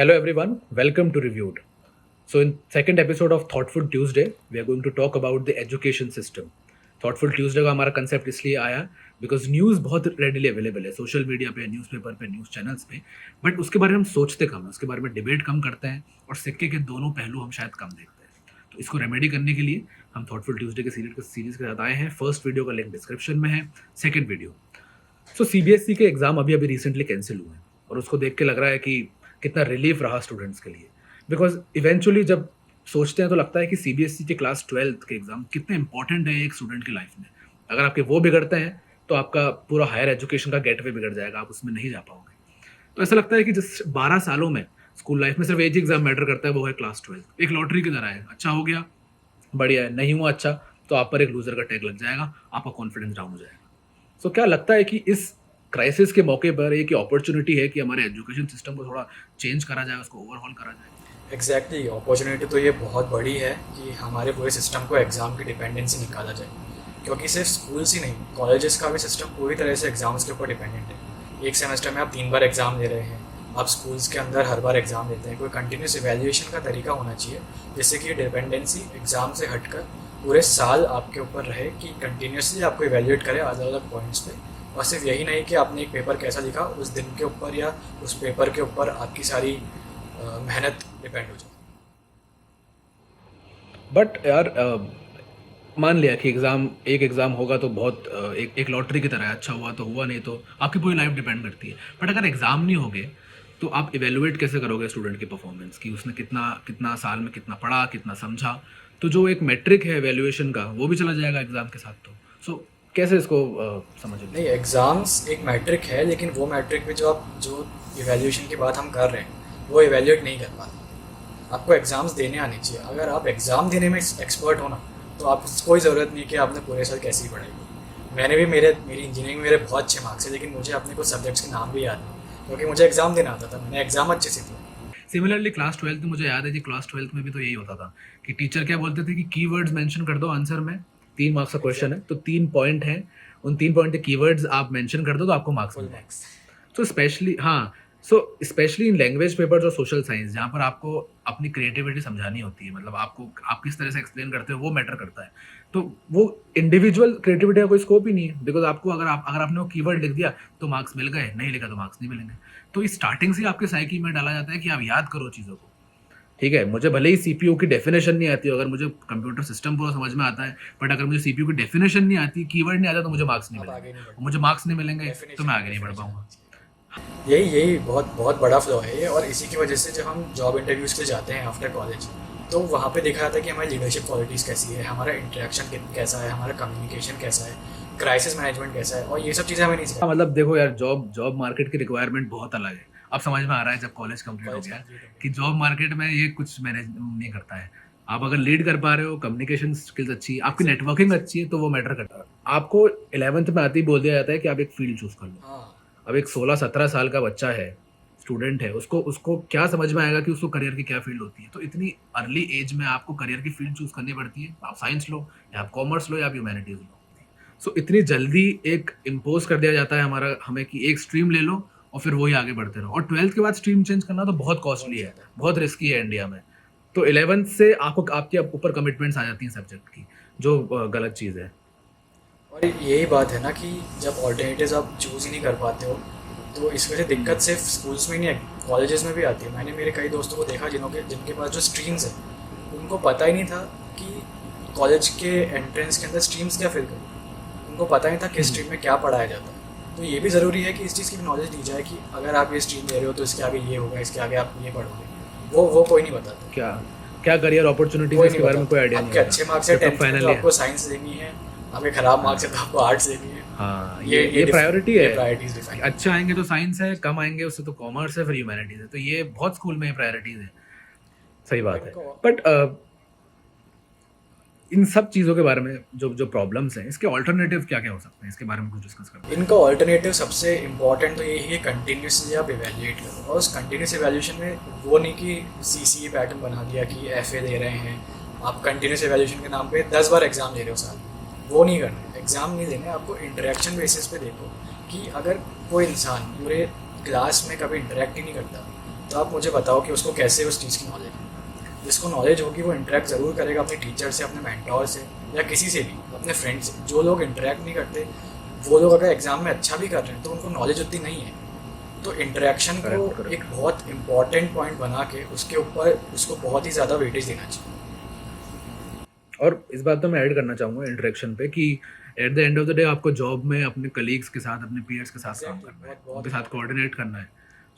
Hello everyone, welcome to Reviewed. So in second episode of Thoughtful Tuesday, we are going to talk about the education system. Thoughtful Tuesday का हमारा concept इसलिए आया because news बहुत readily available है social media पे, newspaper पे, news channels पे, but उसके बारे में हम सोचते कम है, उसके बारे में डिबेट कम करते हैं और सिक्के के दोनों पहलू हम शायद कम देखते हैं। तो इसको रेमेडी करने के लिए हम थॉटफुल ट्यूसडे के सीरीज के साथ आए हैं। फर्स्ट वीडियो का लिंक डिस्क्रिप्शन में है। सेकेंड वीडियो, सो सीबीएसई के एग्ज़ाम अभी अभी रिसेंटली कैंसिल हुए हैं और उसको देख के लग रहा है कि कितना रिलीफ रहा स्टूडेंट्स के लिए। बिकॉज इवेंचुअली जब सोचते हैं तो लगता है कि सीबीएसई के क्लास 12th के एग्ज़ाम कितने इंपॉर्टेंट है एक स्टूडेंट की लाइफ में। अगर आपके वो बिगड़ते हैं तो आपका पूरा हायर एजुकेशन का गेटवे बिगड़ जाएगा, आप उसमें नहीं जा पाओगे। तो ऐसा लगता है कि जिस 12 सालों में स्कूल लाइफ में सिर्फ एक ही एग्ज़ाम मैटर करता है, वो है क्लास 12। एक लॉटरी की तरह है, अच्छा हो गया बढ़िया है, नहीं हुआ अच्छा तो आप पर एक लूज़र का टैग लग जाएगा, आपका कॉन्फिडेंस डाउन हो जाएगा। सो क्या लगता है कि इस क्राइसिस के मौके पर एक अपॉर्चुनिटी है कि हमारे एजुकेशन सिस्टम को थोड़ा चेंज करा जाए, उसको ओवरहॉल करा जाए? एग्जैक्टली अपॉर्चुनिटी तो ये बहुत बड़ी है कि हमारे पूरे सिस्टम को एग्ज़ाम की डिपेंडेंसी निकाला जाए, क्योंकि सिर्फ स्कूल्स ही नहीं, कॉलेजेस का भी सिस्टम पूरी तरह से एग्ज़ाम्स के ऊपर डिपेंडेंट है। एक सेमेस्टर में आप 3 बार एग्ज़ाम दे रहे हैं, आप स्कूल्स के अंदर हर बार एग्ज़ाम देते हैं। कोई कंटिन्यूस इवैल्यूएशन का तरीका होना चाहिए जिससे कि डिपेंडेंसी एग्ज़ाम से हटकर पूरे साल आपके ऊपर रहे, कि कंटिन्यूसली आपको इवैल्यूएट करे अलग अलग पॉइंट्स पे। और सिर्फ यही नहीं कि आपने एक पेपर कैसा लिखा उस दिन के ऊपर या उस पेपर के ऊपर आपकी सारी मेहनत डिपेंड हो जाए। बट यार मान लिया कि एक एग्ज़ाम होगा तो बहुत एक लॉटरी की तरह है, अच्छा हुआ तो हुआ, नहीं तो आपकी पूरी लाइफ डिपेंड करती है। बट अगर एग्ज़ाम नहीं होगे तो आप इवेलुएट कैसे करोगे स्टूडेंट की परफॉर्मेंस, कि उसने कितना कितना साल में कितना पढ़ा, कितना समझा? तो जो एक मेट्रिक है वैल्यूएशन का, वो भी चला जाएगा एग्ज़ाम के साथ। तो सो कैसे इसको समझ नहीं, एग्ज़ाम्स एक मैट्रिक है, लेकिन वो मैट्रिक में जो इवैल्यूएशन की बात हम कर रहे हैं वो इवैल्यूएट नहीं कर पाते। आपको एग्ज़ाम्स देने आने चाहिए। अगर आप एग्ज़ाम देने में एक्सपर्ट हो ना, तो आप कोई ज़रूरत नहीं कि आपने पूरे साल कैसी पढ़ाई की। मैंने भी मेरी इंजीनियरिंग में मेरे बहुत अच्छे मार्क्स है, लेकिन मुझे अपने कुछ सब्जेक्ट्स के नाम भी याद नहीं, क्योंकि मुझे एग्ज़ाम देना आता था। मैंने एग्ज़ाम अच्छे से दिया। सिमिलरली क्लास 12th में मुझे याद है कि क्लास 12th में भी तो यही होता था कि टीचर क्या बोलते थे कि कीवर्ड्स मेंशन कर दो आंसर में। 3 मार्क्स का क्वेश्चन है तो 3 पॉइंट हैं, उन 3 पॉइंट के कीवर्ड्स आप मेंशन कर दो तो आपको मार्क्स फुल मिल जाएंगे। Marks. So specially specially in language papers और सोशल साइंस, जहाँ पर आपको अपनी क्रिएटिविटी समझानी होती है, मतलब आपको आप किस तरह से एक्सप्लेन करते हो वो मैटर करता है। तो वो इंडिविजुअल क्रिएटिविटी का कोई स्कोप ही नहीं है, बिकॉज आपको अगर आपने वो कीवर्ड लिख दिया तो मार्क्स मिल गए, नहीं लिखा तो मार्क्स नहीं मिलेंगे। तो इस स्टार्टिंग से आपके साइकी में डाला जाता है कि आप याद करो चीज़ों को। ठीक है, मुझे भले ही सीपीयू की डेफिनेशन नहीं आती, अगर मुझे कंप्यूटर सिस्टम पूरा समझ में आता है, बट अगर मुझे सीपीयू की डेफिनेशन नहीं आती, कीवर्ड नहीं आता, तो मुझे मार्क्स नहीं आप आगे मिलेंगे। नहीं बढ़ और मुझे मार्क्स नहीं मिलेंगे तो मैं आगे नहीं बढ़ definition पाऊंगा। यही बहुत बहुत बड़ा फ्लॉ है ये। और इसी की वजह से जब हम जॉब इंटरव्यूज़ के लिए जाते हैं आफ्टर कॉलेज, तो वहाँ पे देखा जाता है कि हमारी लीडरशिप क्वालिटीज़ कैसी है, हमारा इंटरेक्शन कैसा है, हमारा कम्युनिकेशन कैसा है, क्राइसिस मैनेजमेंट कैसा है, और ये सब चीज़ें हमें नहीं सिखाई। मतलब देखो यार, जॉब मार्केट की रिक्वायरमेंट बहुत अलग है। अब समझ में आ रहा है जब कॉलेज कंप्लीट हो गया कि जॉब मार्केट में ये कुछ मैनेज नहीं करता है। आप अगर लीड कर पा रहे हो, कम्युनिकेशन स्किल्स अच्छी है, आपकी नेटवर्किंग अच्छी है, तो वो मैटर करता है। आपको 11th में आते ही बोल दिया जाता है कि आप एक फील्ड चूज कर लो। हाँ, अब एक 16-17 साल का बच्चा है, स्टूडेंट है, उसको उसको क्या समझ में आएगा कि उसको करियर की क्या फील्ड होती है? तो इतनी अर्ली एज में आपको करियर की फील्ड चूज करनी पड़ती है। आप साइंस लो या आप कॉमर्स लो या आप ह्यूमैनिटीज लो। सो इतनी जल्दी एक इम्पोज कर दिया जाता है हमें कि एक स्ट्रीम ले लो और फिर वही आगे बढ़ते रहो। और 12th के बाद स्ट्रीम चेंज करना तो बहुत कॉस्टली है, बहुत रिस्की है इंडिया में। तो 11th से आपके ऊपर कमिटमेंट्स आ जाती हैं सब्जेक्ट की, जो गलत चीज़ है। और यही बात है ना कि जब ऑल्टरनेटिव्स आप चूज़ ही नहीं कर पाते हो, तो इस वजह से दिक्कत सिर्फ स्कूल्स में ही नहीं है, कॉलेजेस में भी आती है। मैंने मेरे कई दोस्तों को देखा जिनके पास जो स्ट्रीम्स है, उनको पता ही नहीं था कि कॉलेज के एंट्रेंस के अंदर स्ट्रीम्स क्या फिल करें। उनको पता नहीं था किस स्ट्रीम में क्या पढ़ाया जाता है। तो ये भी ज़रूरी है कि इस चीज़ की भी नॉलेज दी जाए कि अगर आप ये स्ट्रीम ले रहे हो तो इसके आगे ये होगा, इसके आगे आप ये पढ़ोगे। वो कोई नहीं बताता। क्या क्या करियर अपॉर्चुनिटीज कोई इसके नहीं बारे में कोई बताता। आइडिया नहीं आपके होता। अच्छे मार्क्स है जब तक 10th में फाइनल तो आपको साइंस लेनी है, आपके खराब मार्क्स है तो आपको आर्ट्स लेनी है। हाँ, ये प्रायोरिटी है। Priorities define. अच्छे आएंगे तो साइंस है, कम आएंगे उससे तो कॉमर्स है, फिर ह्यूमैनिटीज है। तो ये बहुत स्कूल में प्रायोरिटीज है। सही बात है। बट इन सब चीज़ों के बारे में जो प्रॉब्लम्स हैं, इसके ऑल्टरनेटिव क्या क्या हो सकते हैं, इसके बारे में कुछ डिस्कस करते हैं। इनका ऑल्टरनेटिव सबसे इम्पॉर्टेंट तो यही है, कंटिन्यूसली आप इवेल्यूएट करो। और उस कंटिन्यूस इवेल्यूएशन में वो नहीं कि सीसीए पैटर्न बना दिया कि एफए दे रहे हैं, आप कंटिन्यूस इवेल्यूएशन के नाम पे 10 बार एग्जाम दे रहे हो साल में। वो नहीं करना, एग्जाम नहीं देने, आपको इंटरेक्शन बेसिस पे देखो कि अगर कोई इंसान पूरे क्लास में कभी इंटरेक्ट ही नहीं करता, तो आप मुझे बताओ कि उसको कैसे उस चीज़ की नॉलेज है। जिसको नॉलेज होगी वो इंटरेक्ट ज़रूर करेगा अपने टीचर से, अपने मेंटोर से, या किसी से भी, अपने फ्रेंड से। जो लोग इंटरेक्ट नहीं करते, वो लोग अगर एग्ज़ाम में अच्छा भी कर रहे हैं तो उनको नॉलेज उतनी नहीं है। तो इंटरेक्शन को Correct. एक बहुत इंपॉर्टेंट पॉइंट बना के उसके ऊपर उसको बहुत ही ज़्यादा वेटेज देना चाहिए। और इस बात तो मैं ऐड करना चाहूँगा इंटरेक्शन पे कि at the end of the day आपको जॉब में अपने कलीग्स के साथ, अपने पीयर्स के साथ काम Exactly, करना है, बहुत उनके साथ important कोऑर्डिनेट करना है।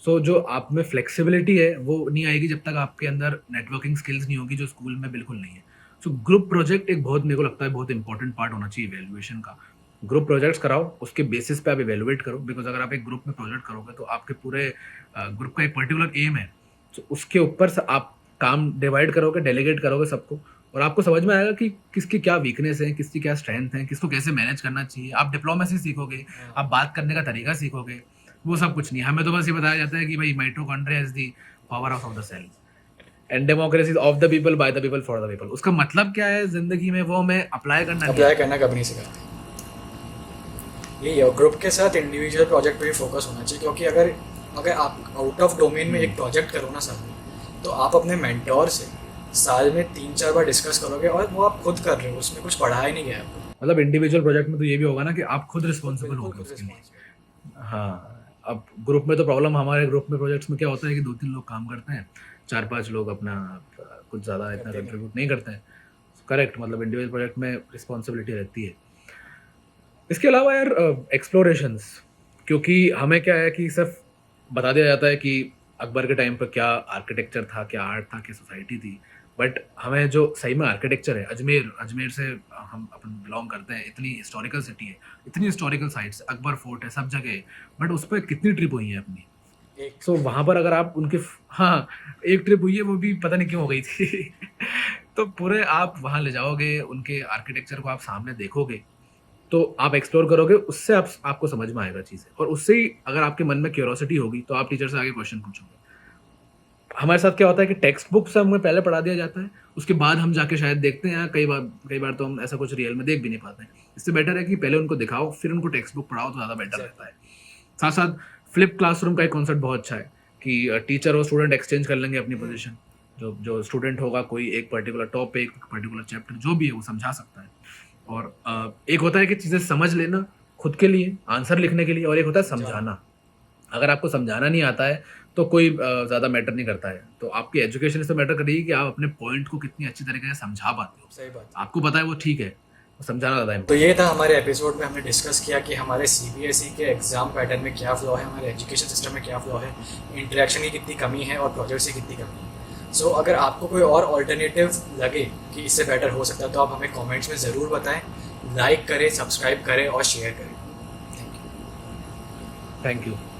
सो जो आप में फ्लेक्सिबिलिटी है वो नहीं आएगी जब तक आपके अंदर नेटवर्किंग स्किल्स नहीं होगी, जो स्कूल में बिल्कुल नहीं है। सो ग्रुप प्रोजेक्ट एक बहुत, मेरे को लगता है, बहुत इंपॉर्टेंट पार्ट होना चाहिए इवैल्यूएशन का। ग्रुप प्रोजेक्ट्स कराओ, उसके बेसिस पे आप इवैल्यूएट करो, बिकॉज़ अगर आप एक ग्रुप में प्रोजेक्ट करोगे तो आपके पूरे ग्रुप का एक पर्टिकुलर एम है। तो उसके ऊपर से आप काम डिवाइड करोगे, डेलीगेट करोगे सबको, और आपको समझ में आएगा कि किसकी क्या वीकनेस है, किसकी क्या स्ट्रेंथ है, किसको कैसे मैनेज करना चाहिए। आप डिप्लोमेसी सीखोगे, आप बात करने का तरीका सीखोगे। वो सब कुछ नहीं, हमें तो बस ये बताया जाता है कि भाई mitochondria is the powerhouse of the cell and democracy is of the people, by the people, for the people. उसका मतलब क्या है जिंदगी में, वो हमें अप्लाई करना नहीं अप्लाई आता। करना कभी नहीं सिखाते। यही है, ग्रुप के साथ इंडिविजुअल प्रोजेक्ट पे भी फोकस होना चाहिए, क्योंकि अगर अगर आप आउट ऑफ डोमेन में एक प्रोजेक्ट करो ना साल में, तो आप अपने मेंटोर से साल में 3-4 बार डिस्कस करोगे, और वो आप खुद कर रहे हो, उसमें कुछ पढ़ा ही नहीं गया आपको। मतलब इंडिविजुअल प्रोजेक्ट में तो ये भी होगा ना कि आप खुद रिस्पॉन्सिबल बिल्कुल होगे खुद उसके लिए। responsible। हाँ, अब ग्रुप में तो प्रॉब्लम, हमारे ग्रुप में प्रोजेक्ट्स में क्या होता है कि 2-3 लोग काम करते हैं, 4-5 लोग अपना कुछ ज़्यादा इतना करते नहीं। कंट्रीब्यूट नहीं करते हैं। करेक्ट, मतलब इंडिविजुअल प्रोजेक्ट में रिस्पॉन्सिबिलिटी रहती है। इसके अलावा यार एक्सप्लोरेशंस, क्योंकि हमें क्या है कि सिर्फ बता दिया जाता है कि अकबर के टाइम पर क्या आर्किटेक्चर था, क्या आर्ट था, क्या सोसाइटी थी, बट हमें जो सही में आर्किटेक्चर है, अजमेर अजमेर से हम अपन बिलोंग करते हैं, इतनी हिस्टोरिकल सिटी है, इतनी हिस्टोरिकल साइट्स, अकबर फोर्ट है, सब जगह है, बट उस पर कितनी ट्रिप हुई है अपनी। एक सो वहाँ पर अगर आप उनके, हाँ, एक ट्रिप हुई है, वो भी पता नहीं क्यों हो गई थी। तो पूरे आप वहाँ ले जाओगे, उनके आर्किटेक्चर को आप सामने देखोगे, तो आप एक्सप्लोर करोगे, उससे आपको समझ में आएगा चीज़ें, और उससे ही अगर आपके मन में क्यूरियोसिटी होगी तो आप टीचर से आगे क्वेश्चन पूछोगे। हमारे साथ क्या होता है कि टेक्स्ट बुक से हमें पहले पढ़ा दिया जाता है, उसके बाद हम जाके शायद देखते हैं, कई बार तो हम ऐसा कुछ रियल में देख भी नहीं पाते हैं। इससे बेटर है कि पहले उनको दिखाओ, फिर उनको टेक्स्ट बुक पढ़ाओ, तो ज़्यादा बेटर रहता है। साथ साथ फ्लिप क्लासरूम का एक कॉन्सेप्ट बहुत अच्छा है कि टीचर और स्टूडेंट एक्सचेंज कर लेंगे अपनी पोजीशन। जो जो स्टूडेंट होगा, कोई एक पर्टिकुलर टॉपिक, पर्टिकुलर चैप्टर जो भी है, वो समझा सकता है। और एक होता है कि चीज़ें समझ लेना खुद के लिए, आंसर लिखने के लिए, और एक होता है समझाना। अगर आपको समझाना नहीं आता है तो कोई ज़्यादा मैटर नहीं करता है। तो आपकी एजुकेशन इससे मैटर करेगी कि आप अपने पॉइंट को कितनी अच्छी तरीके से समझा पाते हो। सही बात। आपको पता है वो ठीक है, समझाना ज़्यादा तो ये था हमारे एपिसोड में, हमने डिस्कस किया कि हमारे सीबीएसई के एग्जाम पैटर्न में क्या फ्लॉ है, हमारे एजुकेशन सिस्टम में क्या फ्लॉ है, इंटरेक्शन की कितनी कमी है, और प्रोजेक्ट्स की कितनी कमी है। सो अगर आपको कोई और ऑल्टरनेटिव लगे कि इससे बेटर हो सकता है, तो आप हमें कमेंट्स में ज़रूर बताएं। लाइक करें, सब्सक्राइब करें और शेयर करें। Thank you. Thank you.